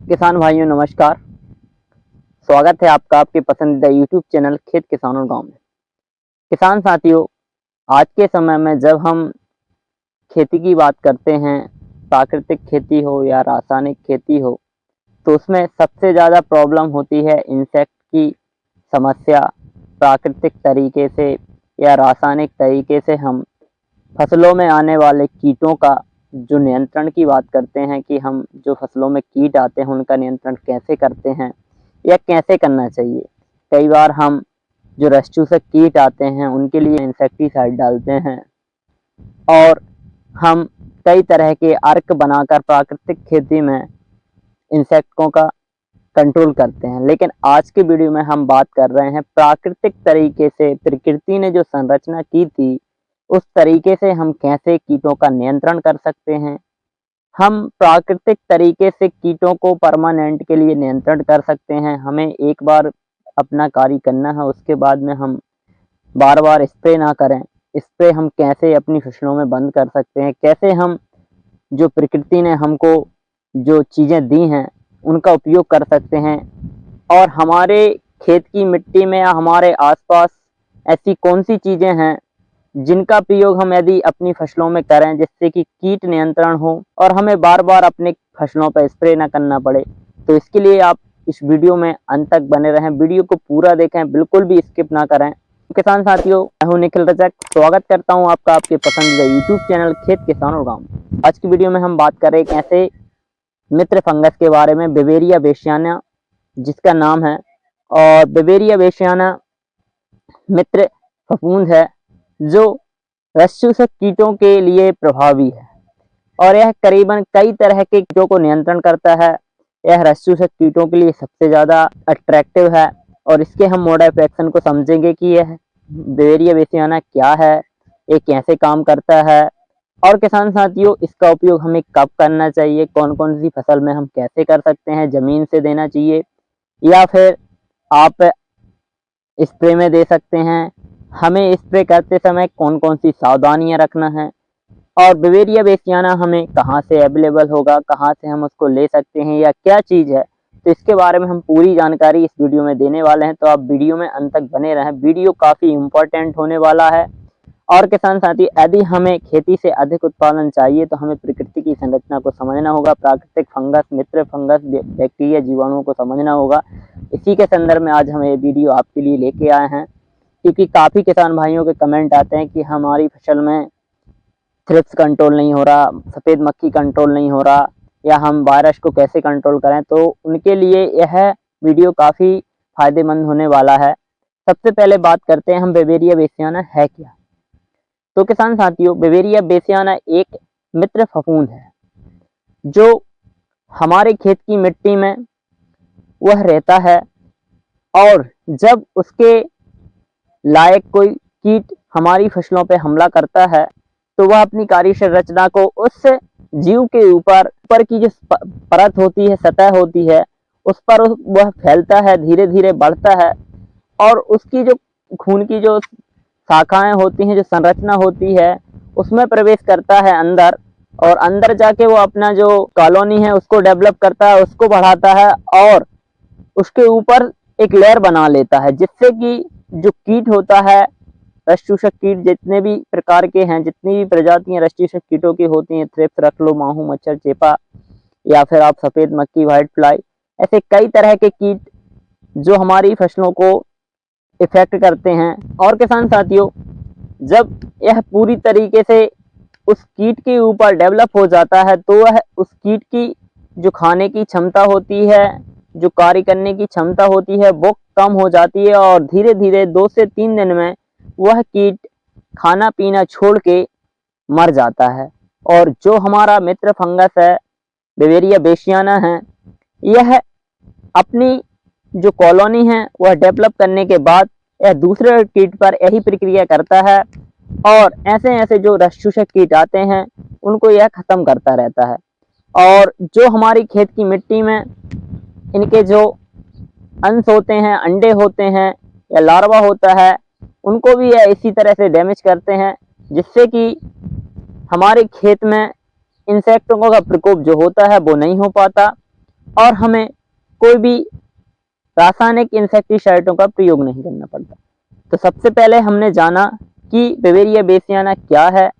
किसान भाइयों नमस्कार। स्वागत है आपका आपके पसंदीदा यूट्यूब चैनल खेत किसान और गांव में। किसान साथियों, आज के समय में जब हम खेती की बात करते हैं, प्राकृतिक खेती हो या रासायनिक खेती हो, तो उसमें सबसे ज़्यादा प्रॉब्लम होती है इंसेक्ट की समस्या। प्राकृतिक तरीके से या रासायनिक तरीके से हम फसलों में आने वाले कीटों का जो नियंत्रण की बात करते हैं कि हम जो फसलों में कीट आते हैं उनका नियंत्रण कैसे करते हैं या कैसे करना चाहिए। कई बार हम जो रस चूसक कीट आते हैं उनके लिए इंसेक्टिसाइड डालते हैं और हम कई तरह के अर्क बनाकर प्राकृतिक खेती में इंसेक्टों का कंट्रोल करते हैं। लेकिन आज के वीडियो में हम बात कर रहे हैं प्राकृतिक तरीके से, प्रकृति ने जो संरचना की थी उस तरीके से हम कैसे कीटों का नियंत्रण कर सकते हैं। हम प्राकृतिक तरीके से कीटों को परमानेंट के लिए नियंत्रण कर सकते हैं। हमें एक बार अपना कार्य करना है, उसके बाद में हम बार बार स्प्रे ना करें। स्प्रे हम कैसे अपनी फसलों में बंद कर सकते हैं, कैसे हम जो प्रकृति ने हमको जो चीज़ें दी हैं उनका उपयोग कर सकते हैं, और हमारे खेत की मिट्टी में या हमारे आसपास ऐसी कौन सी चीज़ें हैं जिनका प्रयोग हम यदि अपनी फसलों में करें जिससे कि कीट नियंत्रण हो और हमें बार बार अपने फसलों पर स्प्रे ना करना पड़े। तो इसके लिए आप इस वीडियो में अंत तक बने रहें, वीडियो को पूरा देखें, बिल्कुल भी स्किप ना करें। किसान साथियों, मैं हूं निखिल रजक, स्वागत करता हूं आपका आपके पसंदीदा यूट्यूब चैनल खेत किसान और गाँव। आज की वीडियो में हम बात करें एक ऐसे मित्र फंगस के बारे में, बेवेरिया बेसियाना जिसका नाम है। और बेवेरिया बेसियाना मित्र फफूंद है जो रस चूसक कीटों के लिए प्रभावी है और यह करीबन कई तरह के कीटों को नियंत्रण करता है। यह रस चूसक कीटों के लिए सबसे ज़्यादा अट्रैक्टिव है और इसके हम मोड ऑफ एक्शन को समझेंगे कि यह बेवेरिया बेसियाना क्या है, ये कैसे काम करता है, और किसान साथियों इसका उपयोग हमें कब करना चाहिए, कौन कौन सी फसल में हम कैसे कर सकते हैं, ज़मीन से देना चाहिए या फिर आप स्प्रे में दे सकते हैं, हमें स्प्रे करते समय कौन कौन सी सावधानियां रखना है, और बेवेरिया बेसियाना हमें कहां से अवेलेबल होगा, कहां से हम उसको ले सकते हैं या क्या चीज़ है। तो इसके बारे में हम पूरी जानकारी इस वीडियो में देने वाले हैं, तो आप वीडियो में अंत तक बने रहें। वीडियो काफ़ी इम्पोर्टेंट होने वाला है। और किसान साथी, यदि हमें खेती से अधिक उत्पादन चाहिए तो हमें प्रकृति की संरचना को समझना होगा, प्राकृतिक फंगस, मित्र फंगस, बैक्टीरिया, जीवाणुओं को समझना होगा। इसी के संदर्भ में आज हम ये वीडियो आपके लिए लेके आए हैं, क्योंकि काफ़ी किसान भाइयों के कमेंट आते हैं कि हमारी फसल में थ्रिप्स कंट्रोल नहीं हो रहा, सफ़ेद मक्खी कंट्रोल नहीं हो रहा, या हम वायरस को कैसे कंट्रोल करें। तो उनके लिए यह वीडियो काफ़ी फ़ायदेमंद होने वाला है। सबसे पहले बात करते हैं हम बेवेरिया बेसियाना है क्या। तो किसान साथियों, बेवेरिया बेसियाना एक मित्र फफूंद है जो हमारे खेत की मिट्टी में वह रहता है, और जब उसके लायक कोई कीट हमारी फसलों पर हमला करता है तो वह अपनी कार्य संरचना को उस जीव के ऊपर की जो परत होती है, सतह होती है, उस पर वह फैलता है, धीरे धीरे बढ़ता है, और उसकी जो खून की जो शाखाएं होती हैं, जो संरचना होती है, उसमें प्रवेश करता है अंदर, और अंदर जाके वो अपना जो कॉलोनी है उसको डेवलप करता है, उसको बढ़ाता है और उसके ऊपर एक लेयर बना लेता है, जिससे कि जो कीट होता है, रस चूसक कीट जितने भी प्रकार के हैं, जितनी भी प्रजातियां रस चूसक कीटों की होती हैं, थ्रिप्स रख लो, माहू, मच्छर, चेपा, या फिर आप सफ़ेद मक्खी, व्हाइट फ्लाई, ऐसे कई तरह के कीट जो हमारी फसलों को इफेक्ट करते हैं। और किसान साथियों, जब यह पूरी तरीके से उस कीट के ऊपर डेवलप हो जाता है तो वह उस कीट की जो खाने की क्षमता होती है, जो कार्य करने की क्षमता होती है, वो कम हो जाती है, और धीरे धीरे 2 से 3 दिन में वह कीट खाना पीना छोड़ के मर जाता है। और जो हमारा मित्र फंगस है, बेवेरिया बेसियाना है, यह अपनी जो कॉलोनी है वह डेवलप करने के बाद यह दूसरे कीट पर यही प्रक्रिया करता है, और ऐसे ऐसे जो रस चूसक कीट आते हैं उनको यह खत्म करता रहता है। और जो हमारी खेत की मिट्टी में इनके जो अंश होते हैं, अंडे होते हैं या लार्वा होता है, उनको भी यह इसी तरह से डैमेज करते हैं, जिससे कि हमारे खेत में इंसेक्टों का प्रकोप जो होता है वो नहीं हो पाता, और हमें कोई भी रासायनिक इंसेक्टिसाइडों का प्रयोग नहीं करना पड़ता। तो सबसे पहले हमने जाना कि बेवेरिया बेसियाना क्या है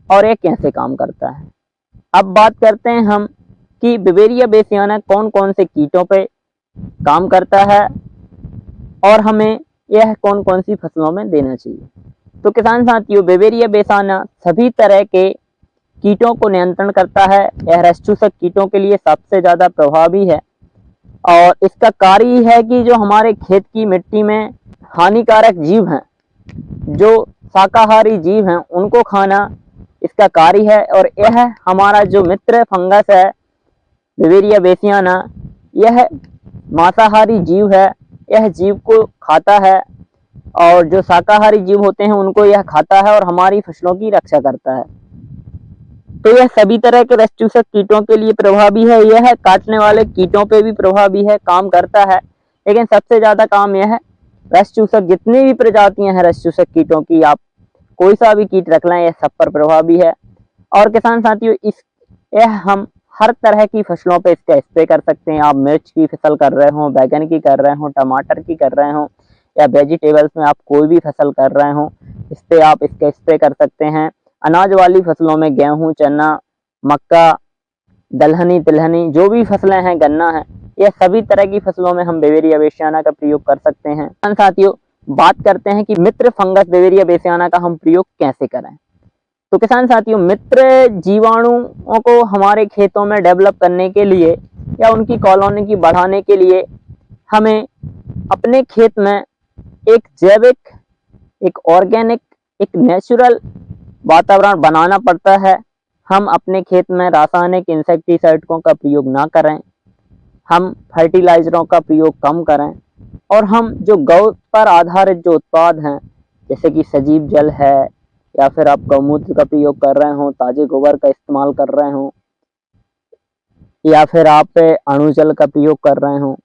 और ये कैसे काम करता है। अब बात करते हैं हम कि बेवेरिया बेसियाना कौन कौन से कीटों पे काम करता है और हमें यह कौन कौन सी फसलों में देना चाहिए। तो किसान साथियों, बेवेरिया बेसियाना सभी तरह के कीटों को नियंत्रण करता है। यह रस चूसक कीटों के लिए सबसे ज़्यादा प्रभावी है और इसका कार्य ही है कि जो हमारे खेत की मिट्टी में हानिकारक जीव हैं, जो शाकाहारी जीव हैं, उनको खाना इसका कार्य है। और यह हमारा जो मित्र फंगस है बेवेरिया बेसियाना, यह मांसाहारी जीव है। यह जीव को खाता है और जो शाकाहारी जीव होते हैं उनको यह खाता है और हमारी फसलों की रक्षा करता है। तो यह सभी तरह के रस चूसक कीटों के लिए प्रभावी है। यह काटने वाले कीटों पे भी प्रभावी है, काम करता है। लेकिन सबसे ज्यादा काम यह है रस चूसक, जितनी भी प्रजातियां हैं रस चूसक कीटों की, आप कोई सा भी कीट रख लें, यह सब पर प्रभावी है। और किसान साथियों, यह हम हर तरह की फसलों पे इसका स्प्रे कर सकते हैं। आप मिर्च की फसल कर रहे हो, बैगन की कर रहे हो, टमाटर की कर रहे हो, या वेजिटेबल्स में आप कोई भी फसल कर रहे हो, इस पे आप इसका स्प्रे कर सकते हैं। अनाज वाली फसलों में गेहूं, चना, मक्का, दलहनी, तिलहनी, जो भी फसलें हैं, गन्ना है, यह सभी तरह की फसलों में हम बेवेरिया बेसियाना का प्रयोग कर सकते हैं। साथियों, बात करते हैं कि मित्र फंगस बेवेरिया बेसियाना का हम प्रयोग कैसे करें। तो किसान साथियों, मित्र जीवाणुओं को हमारे खेतों में डेवलप करने के लिए या उनकी कॉलोनी की बढ़ाने के लिए हमें अपने खेत में एक जैविक, एक ऑर्गेनिक, एक नेचुरल वातावरण बनाना पड़ता है। हम अपने खेत में रासायनिक इंसेक्टिसाइडों का प्रयोग ना करें, हम फर्टिलाइजरों का प्रयोग कम करें और हम जो गौ पर आधारित जो उत्पाद हैं, जैसे कि सजीव जल है, या फिर आप गौमूत्र का प्रयोग कर रहे हो, ताजे गोबर का इस्तेमाल कर रहे हो, या फिर आप अणुजल का प्रयोग कर रहे हो,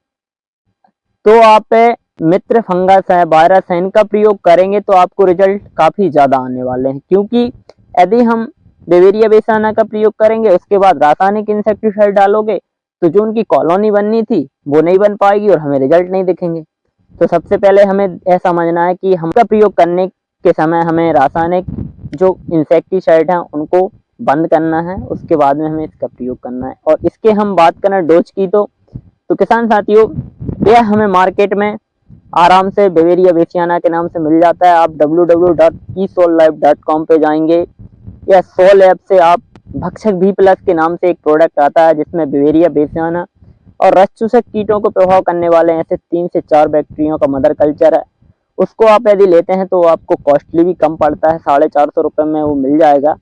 तो आप मित्र फंगस है, वायरस है, इनका प्रयोग करेंगे तो आपको रिजल्ट काफ़ी ज़्यादा आने वाले हैं। क्योंकि यदि हम बेवेरिया बेसियाना का प्रयोग करेंगे, उसके बाद रासायनिक इंसेक्टिसाइड डालोगे, तो जो उनकी कॉलोनी बननी थी वो नहीं बन पाएगी और हमें रिजल्ट नहीं दिखेंगे। तो सबसे पहले हमें यह समझना है कि हम का प्रयोग करने के समय हमें रासायनिक जो इंसेक्टिसाइड हैं उनको बंद करना है, उसके बाद में हमें इसका प्रयोग करना है। और इसके हम बात करें डोज की, तो किसान साथियों, यह हमें मार्केट में आराम से बेवेरिया बेसियाना के नाम से मिल जाता है। आप www.esollife.com पे जाएंगे या सोल ऐप से आप भक्षक भी प्लस के नाम से एक प्रोडक्ट आता है जिसमें बेवेरिया बेसियाना और रस चूसक कीटों को प्रभाव करने वाले ऐसे 3 से 4 बैक्टीरिया का मदर कल्चर है। उसको आप यदि लेते हैं तो आपको कॉस्टली भी कम पड़ता है, 450 रुपये में वो मिल जाएगा।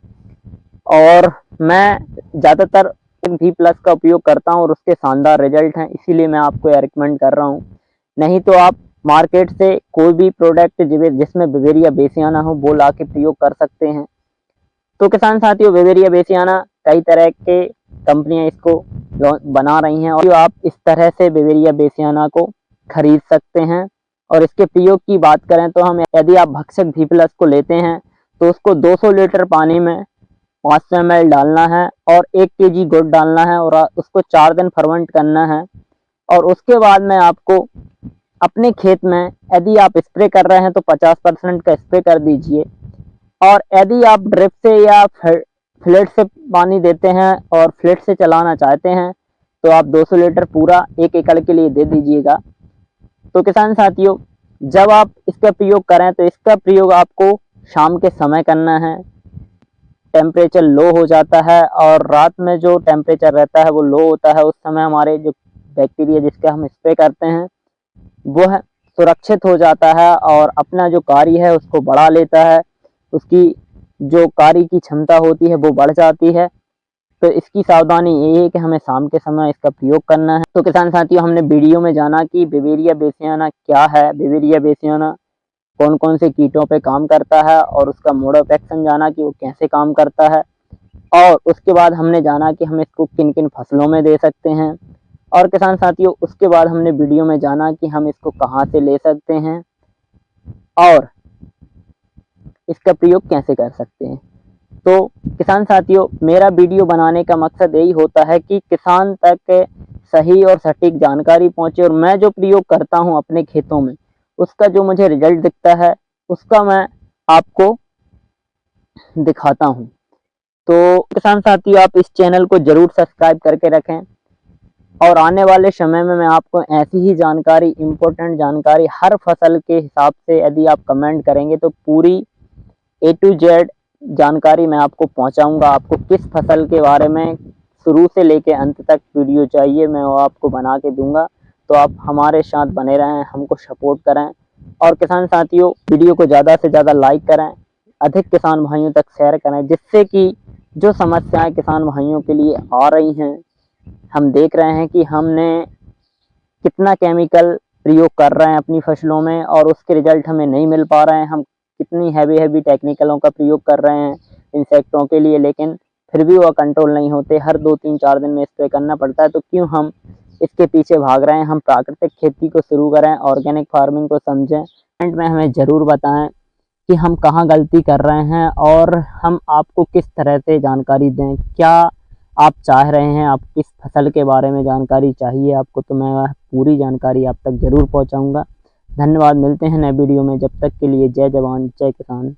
और मैं ज़्यादातर भी प्लस का उपयोग करता हूँ और उसके शानदार रिजल्ट हैं, इसीलिए मैं आपको यह रिकमेंड कर रहा हूँ। नहीं तो आप मार्केट से कोई भी प्रोडक्ट जिसमें बेवेरिया बेसियाना हो वो ला के प्रयोग कर सकते हैं। तो किसान साथियों, बेवेरिया बेसियाना कई तरह के कंपनियां इसको बना रही हैं और आप इस तरह से बेवेरिया बेसियाना को खरीद सकते हैं। और इसके प्रयोग की बात करें तो हम यदि आप भक्षक भी प्लस को लेते हैं तो उसको 200 लीटर पानी में 500 ml डालना है और 1 kg गुड़ डालना है और उसको 4 दिन फर्मेंट करना है। और उसके बाद में आपको अपने खेत में यदि आप स्प्रे कर रहे हैं तो 50% का स्प्रे कर दीजिए। और यदि आप ड्रिप से या फ्लड से पानी देते हैं और फ्लड से चलाना चाहते हैं तो आप 200 लीटर पूरा 1 एकड़ के लिए दे दीजिएगा। तो किसान साथियों, जब आप इसका प्रयोग करें तो इसका प्रयोग आपको शाम के समय करना है। टेम्परेचर लो हो जाता है और रात में जो टेम्परेचर रहता है वो लो होता है, उस समय हमारे जो बैक्टीरिया जिसका हम स्प्रे करते हैं वो है सुरक्षित हो जाता है और अपना जो कार्य है उसको बढ़ा लेता है, उसकी जो कार्य की क्षमता होती है वो बढ़ जाती है। तो इसकी सावधानी ये है कि हमें शाम के समय इसका प्रयोग करना है। तो किसान साथियों, हमने वीडियो में जाना कि बेवेरिया बेसियाना क्या है, बेवेरिया बेसियाना कौन कौन से कीटों पे काम करता है और उसका मोड ऑफ एक्शन जाना कि वो कैसे काम करता है। और उसके बाद हमने जाना कि हम इसको किन किन फसलों में दे सकते हैं। और किसान साथियों, उसके बाद हमने वीडियो में जाना कि हम इसको कहाँ से ले सकते हैं और इसका प्रयोग कैसे कर सकते हैं। तो किसान साथियों, मेरा वीडियो बनाने का मकसद यही होता है कि किसान तक सही और सटीक जानकारी पहुंचे और मैं जो प्रयोग करता हूं अपने खेतों में, उसका जो मुझे रिजल्ट दिखता है उसका मैं आपको दिखाता हूं। तो किसान साथियों, आप इस चैनल को जरूर सब्सक्राइब करके रखें और आने वाले समय में मैं आपको ऐसी ही जानकारी, इम्पोर्टेंट जानकारी हर फसल के हिसाब से यदि आप कमेंट करेंगे तो पूरी A to Z जानकारी मैं आपको पहुंचाऊंगा। आपको किस फसल के बारे में शुरू से लेके अंत तक वीडियो चाहिए, मैं वो आपको बना के दूंगा। तो आप हमारे साथ बने रहें, हमको सपोर्ट करें और किसान साथियों, वीडियो को ज़्यादा से ज़्यादा लाइक करें, अधिक किसान भाइयों तक शेयर करें, जिससे कि जो समस्याएं किसान भाइयों के लिए आ रही हैं, हम देख रहे हैं कि हमने कितना केमिकल प्रयोग कर रहे हैं अपनी फसलों में और उसके रिजल्ट हमें नहीं मिल पा रहे हैं। हम कितनी हैवी टेक्निकलों का प्रयोग कर रहे हैं इंसेक्टों के लिए, लेकिन फिर भी वह कंट्रोल नहीं होते। हर 2-3-4 दिन में स्प्रे करना पड़ता है। तो क्यों हम इसके पीछे भाग रहे हैं? हम प्राकृतिक खेती को शुरू करें, ऑर्गेनिक फार्मिंग को समझें। कमेंट में हमें ज़रूर बताएं कि हम कहाँ गलती कर रहे हैं और हम आपको किस तरह से जानकारी दें। क्या आप चाह रहे हैं, आप किस फसल के बारे में जानकारी चाहिए आपको, तो मैं वह पूरी जानकारी आप तक ज़रूर पहुंचाऊंगा। धन्यवाद, मिलते हैं नए वीडियो में। जब तक के लिए जय जवान जय किसान।